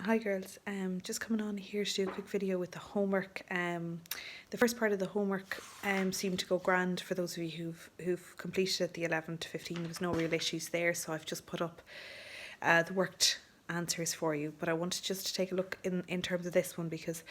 Hi girls, just coming on here to do a quick video with the homework. The first part of the homework seemed to go grand for those of you who've completed it, the 11 to 15. There was no real issues there, so I've just put up the worked answers for you. But I wanted just to take a look in terms of this one, because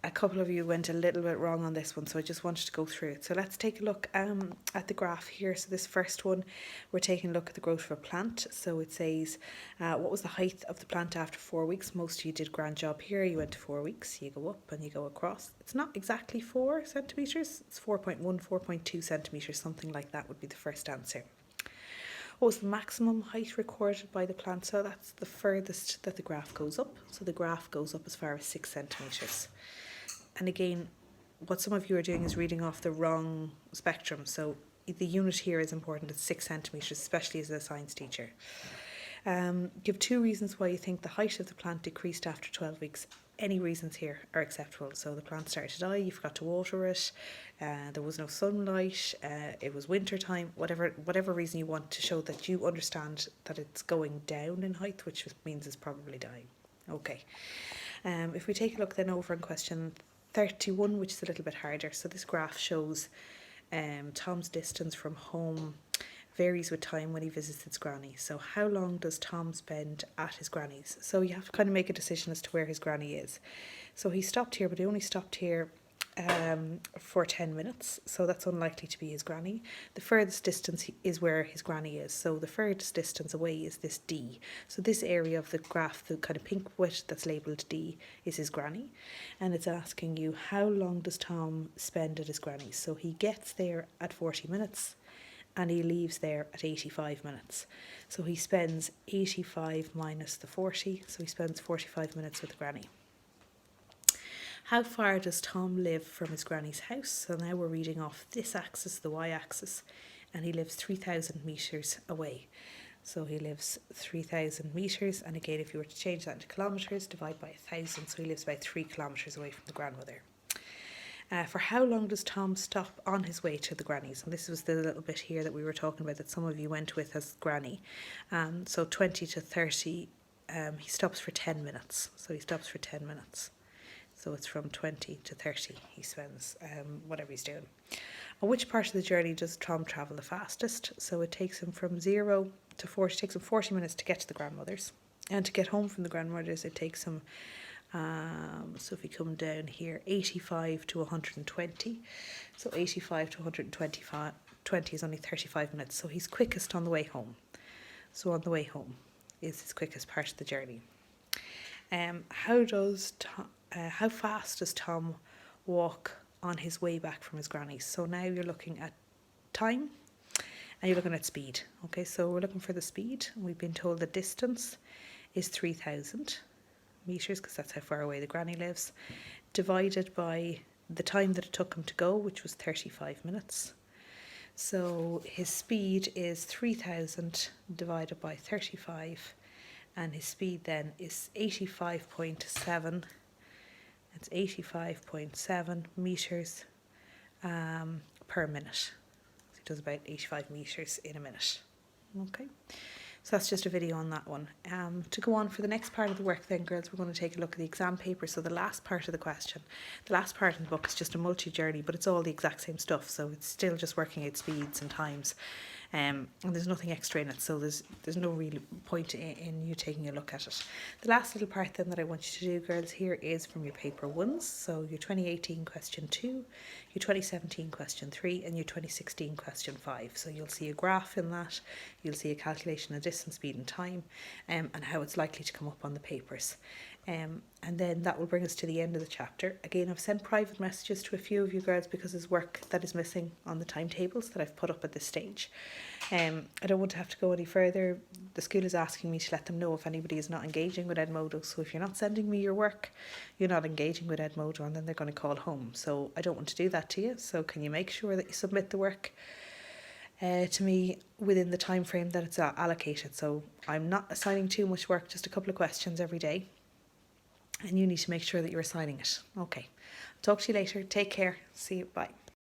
a couple of you went a little bit wrong on this one, so I just wanted to go through it. So let's take a look at the graph here. So this first one, we're taking a look at the growth of a plant. So it says, what was the height of the plant after 4 weeks? Most of you did a grand job here. You went to 4 weeks, you go up and you go across. It's not exactly 4 centimetres, it's 4.1, 4.2 centimetres, something like that would be the first answer. What was the maximum height recorded by the plant? So that's the furthest that the graph goes up. So the graph goes up as far as 6 centimetres. And again, what some of you are doing is reading off the wrong spectrum. So the unit here is important. It's 6 centimetres, especially as a science teacher. Give 2 reasons why you think the height of the plant decreased after 12 weeks. Any reasons here are acceptable. So the plant started to die, you forgot to water it, there was no sunlight, it was winter time, whatever reason you want to show that you understand that it's going down in height, which means it's probably dying. Okay. If we take a look then over in question 31, which is a little bit harder. So this graph shows Tom's distance from home varies with time when he visits his granny. So how long does Tom spend at his granny's? So you have to kind of make a decision as to where his granny is. So he stopped here, but he only stopped here for 10 minutes. So that's unlikely to be his granny. The furthest distance is where his granny is. So the furthest distance away is this D. So this area of the graph, the kind of pink bit that's labelled D, is his granny. And it's asking you, how long does Tom spend at his granny's? So he gets there at 40 minutes. And he leaves there at 85 minutes. So he spends 85 minus the 40, so he spends 45 minutes with the granny. How far does Tom live from his granny's house? So now we're reading off this axis, the y-axis, and he lives 3,000 metres away. So he lives 3,000 metres, and again, if you were to change that into kilometres, divide by 1,000, so he lives about 3 kilometres away from the grandmother. For how long does Tom stop on his way to the granny's? And this was the little bit here that we were talking about that some of you went with as granny. So 20 to 30, he stops for 10 minutes. So he stops for 10 minutes. So it's from 20 to 30 he spends whatever he's doing. On which part of the journey does Tom travel the fastest? So it takes him from 0 to 40, it takes him 40 minutes to get to the grandmother's. And to get home from the grandmother's, it takes him so if we come down here, 85 to 120. So 85 to 120 is only 35 minutes. So he's quickest on the way home. So on the way home is his quickest part of the journey. How fast does Tom walk on his way back from his granny's? So now you're looking at time and you're looking at speed. Okay, so we're looking for the speed. We've been told the distance is 3,000 metres, because that's how far away the granny lives, divided by the time that it took him to go, which was 35 minutes. So his speed is 3,000 divided by 35, and his speed then is 85.7. It's 85.7 metres per minute. So he does about 85 metres in a minute. Okay. So that's just a video on that one. To go on for the next part of the work then, girls, we're going to take a look at the exam paper. So the last part of the question, the last part in the book is just a multi-journey, but it's all the exact same stuff. So it's still just working out speeds and times. And there's nothing extra in it, so there's no real point in you taking a look at it. The last little part then that I want you to do, girls, here is from your paper 1s. So your 2018 question 2, your 2017 question 3, and your 2016 question 5. So you'll see a graph in that, you'll see a calculation of distance, speed and time, and how it's likely to come up on the papers. And then that will bring us to the end of the chapter. Again, I've sent private messages to a few of you girls because there's work that is missing on the timetables that I've put up at this stage. I don't want to have to go any further. The school is asking me to let them know if anybody is not engaging with Edmodo. So if you're not sending me your work, you're not engaging with Edmodo, and then they're going to call home. So I don't want to do that to you. So can you make sure that you submit the work to me within the time frame that it's allocated? So I'm not assigning too much work, just a couple of questions every day. And you need to make sure that you're assigning it. Okay. Talk to you later. Take care. See you. Bye.